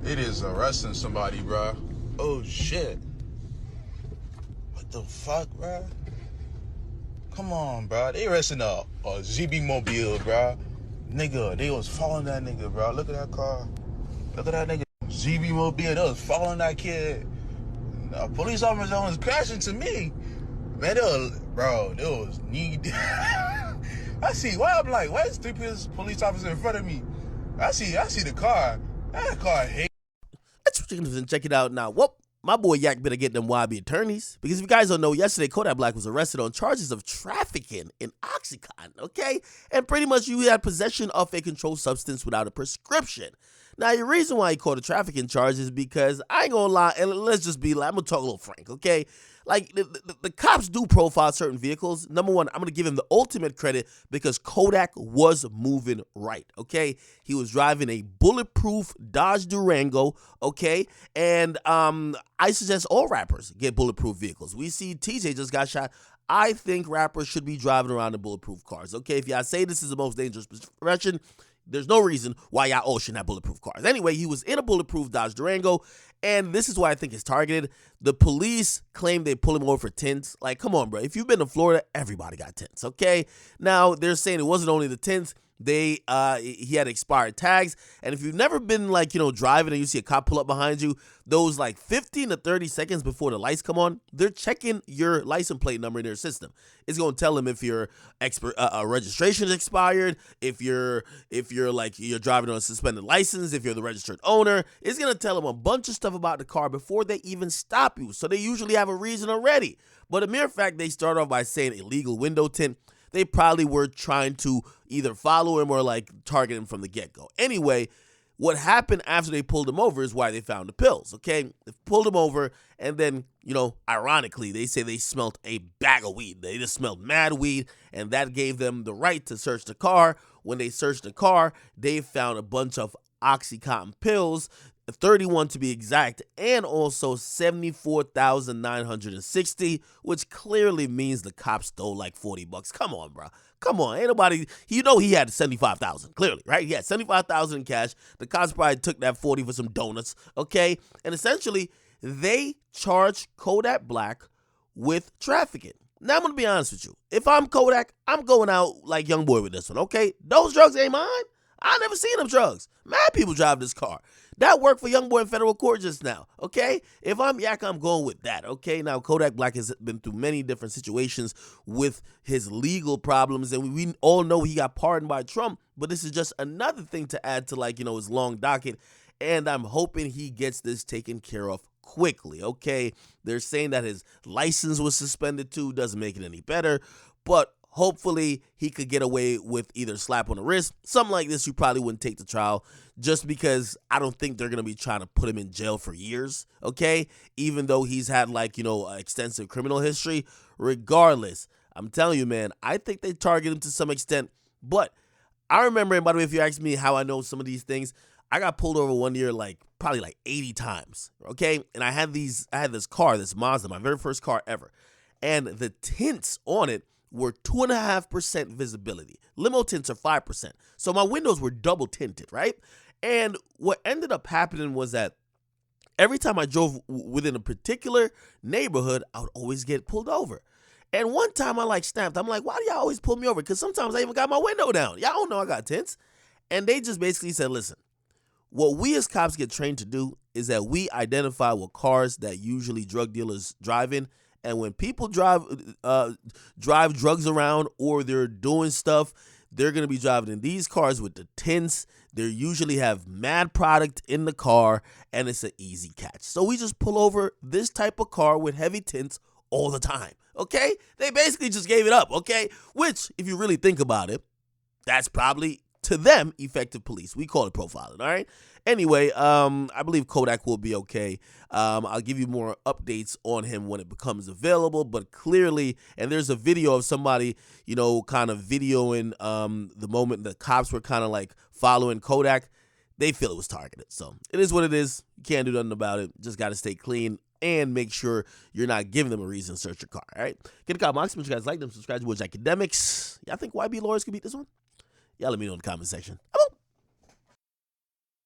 It is arresting somebody, bro. Oh shit. What the fuck, bro? Come on, bro. They arresting a ZB Mobile, bro. Nigga, they was following that nigga, bro. Look at that car. Look at that nigga. ZB Mobile, they was following that kid. A police officer was crashing to me. Man, they was need. I see. Why I'm like, why is three police officers in front of me? I see the car. That car hate. Check it out now. Whoop. My boy Yak better get them YB attorneys. Because if you guys don't know, yesterday Kodak Black was arrested on charges of trafficking in Oxycontin, okay? And pretty much you had possession of a controlled substance without a prescription. Now, the reason why he caught a trafficking charge is because, I ain't gonna lie, and let's just be like, I'm gonna talk a little frank, okay? Like, the cops do profile certain vehicles. Number one, I'm gonna give him the ultimate credit because Kodak was moving right, okay? He was driving a bulletproof Dodge Durango, okay? And I suggest all rappers get bulletproof vehicles. We see TJ just got shot. I think rappers should be driving around in bulletproof cars, okay? If y'all say this is the most dangerous profession, there's no reason why y'all all shouldn't have bulletproof cars. Anyway, he was in a bulletproof Dodge Durango, and this is why I think it's targeted. The police claim they pull him over for tints. Like, come on, bro. If you've been to Florida, everybody got tints, okay? Now, they're saying it wasn't only the tints. He had expired tags, and if you've never been driving and you see a cop pull up behind you, those like 15 to 30 seconds before the lights come on, they're checking your license plate number in their system. It's gonna tell them if your registration is expired, if you're driving on a suspended license, if you're the registered owner. It's gonna tell them a bunch of stuff about the car before they even stop you. So they usually have a reason already. But the mere fact they start off by saying illegal window tint, they probably were trying to either follow him or like target him from the get-go. Anyway, what happened after they pulled him over is why they found the pills, okay? They pulled him over, and then, ironically, they say they smelled a bag of weed. They just smelled mad weed, and that gave them the right to search the car. When they searched the car, they found a bunch of Oxycontin pills, 31 to be exact, and also 74,960, which clearly means the cops stole like $40. Come on, bro. Come on. Ain't nobody, he had 75,000, clearly, right? He had 75,000 in cash. The cops probably took that 40 for some donuts, okay? And essentially, they charged Kodak Black with trafficking. Now, I'm going to be honest with you. If I'm Kodak, I'm going out like young boy with this one, okay? Those drugs ain't mine. I never seen them drugs. Mad people drive this car. That worked for young boy in federal court just now, okay? If I'm Yak, I'm going with that, okay? Now, Kodak Black has been through many different situations with his legal problems, and we all know he got pardoned by Trump, but this is just another thing to add to, his long docket, and I'm hoping he gets this taken care of quickly, okay? They're saying that his license was suspended too, doesn't make it any better, but hopefully he could get away with either slap on the wrist. Something like this you probably wouldn't take to trial just because I don't think they're going to be trying to put him in jail for years, okay? Even though he's had extensive criminal history. Regardless, I'm telling you, man, I think they target him to some extent. But I remember, and by the way, if you ask me how I know some of these things, I got pulled over one year probably 80 times, okay? And I had this car, this Mazda, my very first car ever. And the tints on it were 2.5% visibility. Limo tints are 5%. So my windows were double tinted, right? And what ended up happening was that every time I drove within a particular neighborhood, I would always get pulled over. And one time I snapped. I'm like, why do y'all always pull me over? Because sometimes I even got my window down. Y'all don't know I got tints. And they just basically said, listen, what we as cops get trained to do is that we identify what cars that usually drug dealers drive in. And when people drive drugs around or they're doing stuff, they're going to be driving in these cars with the tints. They usually have mad product in the car, and it's an easy catch. So we just pull over this type of car with heavy tints all the time, okay? They basically just gave it up, okay? Which, if you really think about it, that's probably, to them, effective police. We call it profiling, all right? Anyway, I believe Kodak will be okay. I'll give you more updates on him when it becomes available, but clearly, and there's a video of somebody, kind of videoing the moment the cops were kind of following Kodak. They feel it was targeted. So it is what it is. You can't do nothing about it. Just got to stay clean and make sure you're not giving them a reason to search your car, all right? Get a comment box. Make sure you guys like them. Subscribe to Akademiks. Y'all think YB lawyers could beat this one? Y'all let me know in the comment section.